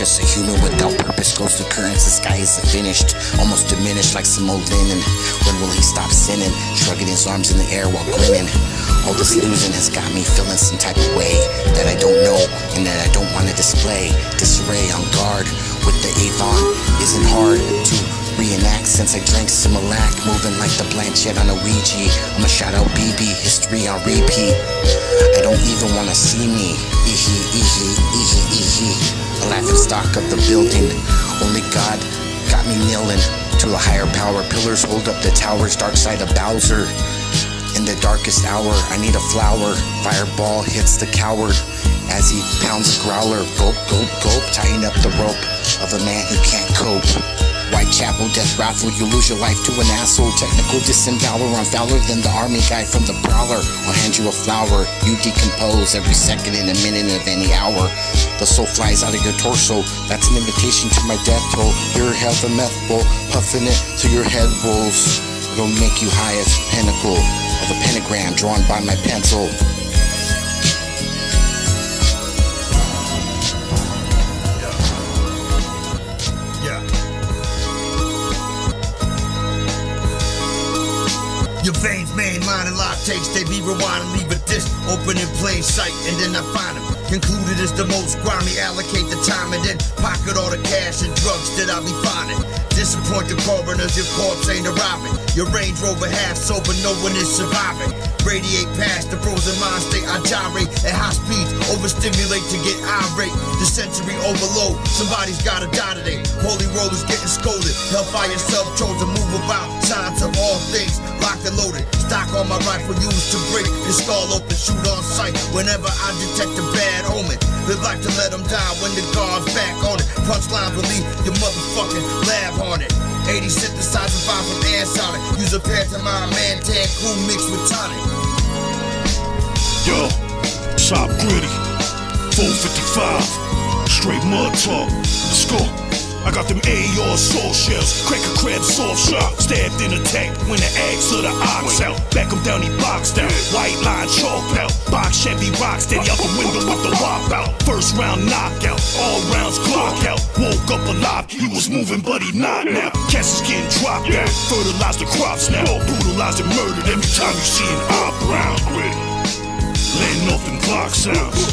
circus. A human without purpose goes to currents. The sky is finished, almost diminished like some old linen. When will he stop sinning? Shrugging his arms in the air while grinning. All this losing has got me feeling some type of way that I don't know and that I don't want to display. Disarray on guard with the Avon isn't hard to reenact since I drank Similac, moving like the Blanchett on a Ouija. I'ma shout out BB, history on repeat. I don't even wanna see me. A laughing stock of the building. Only God got me kneeling to a higher power. Pillars hold up the towers, dark side of Bowser. In the darkest hour, I need a flower. Fireball hits the coward as he pounds a growler. Gulp, gulp, gulp, tying up the rope of a man who can't cope. Whitechapel, death raffle, you lose your life to an asshole. Technical disembowler, I'm fouler than the army guy from the Prowler. I'll hand you a flower, you decompose every second and a minute of any hour. The soul flies out of your torso, that's an invitation to my death toll. You're half a meth bowl, puffing it till your head rolls. It'll make you high as a pinnacle of a pentagram drawn by my pencil. Your veins, mainline and lock takes, they be rewind and leave a disc open in plain sight, and then I find them. Concluded it's the most grimy, allocate the time and then pocket all the cash and drugs that I'll be finding. Disappoint the coroners, your corpse ain't arriving. Your Range Rover half sober, no one is surviving. Radiate past the frozen mind state, I gyrate at high speeds, overstimulate to get irate. The sensory overload, somebody's gotta die today. Holy rollers getting scolded, hellfire self-chose to move about. Signs of all things, locked and loaded. Stock on my rifle used to break the skull open, shoot on sight whenever I detect a bad omen. Live life to let them die when the guard's back on it. Punchlines will leave your motherfucking lab haunted. 80 synthesizer, 5 from air solid. Use a pantomime, man-tan, cool mixed with tonic. Yo, Chop Gritty, 455, straight mud talk, let's go. I got them AR soul shells, crack a crab soft shot, stabbed in a tank when the eggs of the ox out. Back him down, he boxed out, white line chalked out. Box Chevy rock steady out the window with the wop out. First round knockout, all rounds clock out. Woke up alive, he was moving but he not now. Cats is getting dropped out, fertilize the crops now. Brutalized and murdered every time you see an eye brown. Letting off them clock sounds.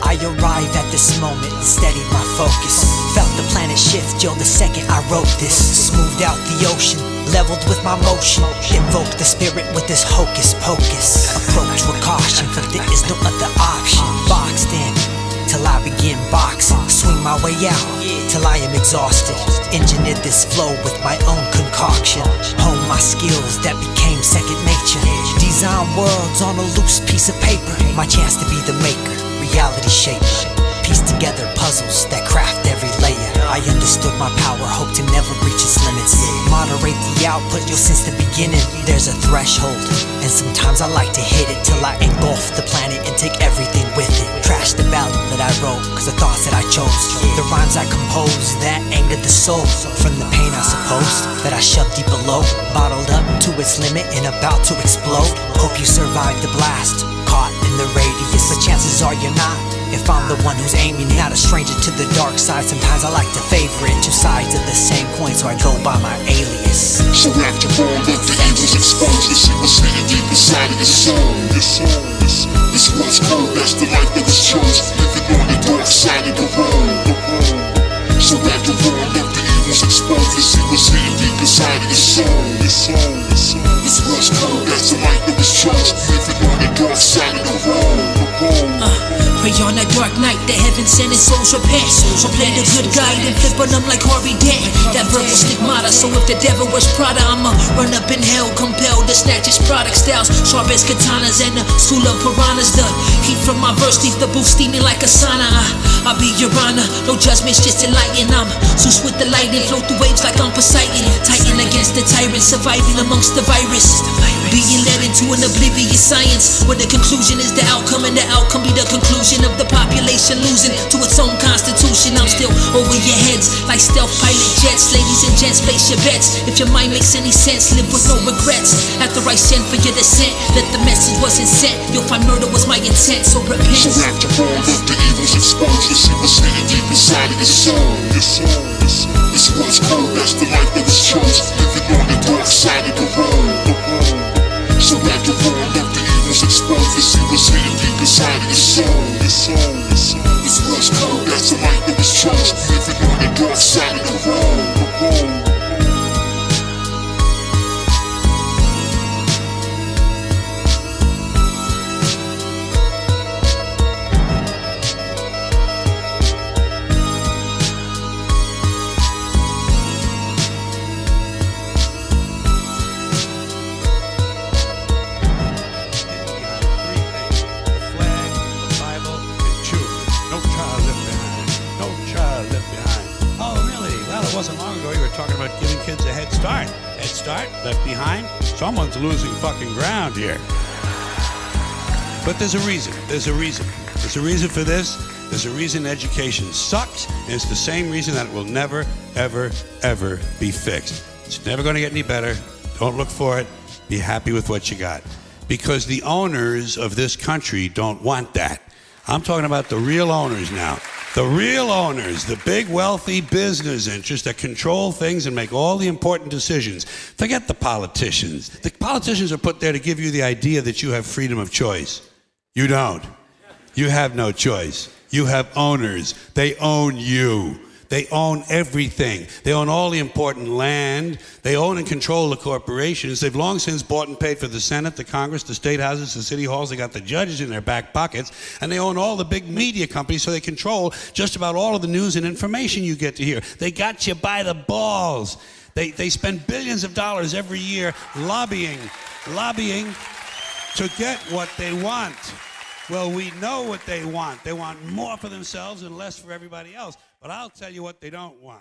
I arrive at this moment, steadied my focus. Felt the planet shift, yo, the second I wrote this. Smoothed out the ocean, leveled with my motion. Invoked the spirit with this hocus pocus. Approach with caution, for there is no other option. Boxed in, till I begin boxing. Swing my way out, till I am exhausted. Engineered this flow with my own concoction. Hone my skills that became second nature. Design worlds on a loose piece of paper. My chance to be the maker, reality shaper. Piece together puzzles that craft every layer. I understood my power, hope to never reach its limits. Moderate the output, yo, since the beginning there's a threshold, and sometimes I like to hit it till I engulf the planet and take everything with it. Trash the ballad that I wrote, cause the thoughts that I chose, the rhymes I composed that angered the soul. From the pain I suppose that I shoved deep below, bottled up to its limit and about to explode. Hope you survived the blast, caught in the radius, but chances are you're not, if I'm the one who's aiming. Not a stranger to the dark side, sometimes I like to favor it. Two sides of the same coin, so I go by my alias. So after all of the evils exposed, let's see what's hidden deep inside of your soul. This was cold, that's the life that was chose, living on the dark side of the road. So after all of the evils exposed, let's see what's hidden deep inside of your soul. This was cold, that's the life that was chose, living on the dark side of the road. Pray on that dark night, the heaven sent his souls repent. So play the good guy and flip on them like Harvey Dent. That verbal stigmata, so if the devil was Prada, I'ma run up in hell, compelled to snatch his product styles. Sharp as katanas and the school of piranhas. The heat from my verse, leave the booth steaming like a sauna. I'll be your honor, no judgments, just enlighten. I'm Zeus with the lightning, float through waves like I'm Poseidon. Titan against the tyrant, surviving amongst the virus. Being led into an oblivious science, where the conclusion is the outcome, and the outcome be the conclusion of the population losing to its own constitution. I'm still over your heads, like stealth pilot jets. Ladies and gents, place your bets. If your mind makes any sense, live with no regrets. After I send for your descent, that the message wasn't sent, you'll find murder was my intent, so repent. So after all of the evils exposed, you see what's hidden deep inside of your soul. This was cold, that's the life that was chose, living on the dark side of the road. So after all of the evils exposed, you see what's hidden deep inside of your soul. This was cold, that's the life that was chose, living on the dark side of the road. Wasn't long ago you were talking about giving kids a head start. Head start, left behind. Someone's losing fucking ground here. But there's a reason. There's a reason. There's a reason for this. There's a reason education sucks, and it's the same reason that it will never, ever, ever be fixed. It's never going to get any better. Don't look for it. Be happy with what you got. Because the owners of this country don't want that. I'm talking about the real owners now. The real owners, the big wealthy business interests that control things and make all the important decisions. Forget the politicians. The politicians are put there to give you the idea that you have freedom of choice. You don't. You have no choice. You have owners. They own you. They own everything. They own all the important land. They own and control the corporations. They've long since bought and paid for the Senate, the Congress, the state houses, the city halls. They got the judges in their back pockets. And they own all the big media companies, so they control just about all of the news and information you get to hear. They got you by the balls. They spend billions of dollars every year lobbying to get what they want. Well, we know what they want. They want more for themselves and less for everybody else. But I'll tell you what they don't want.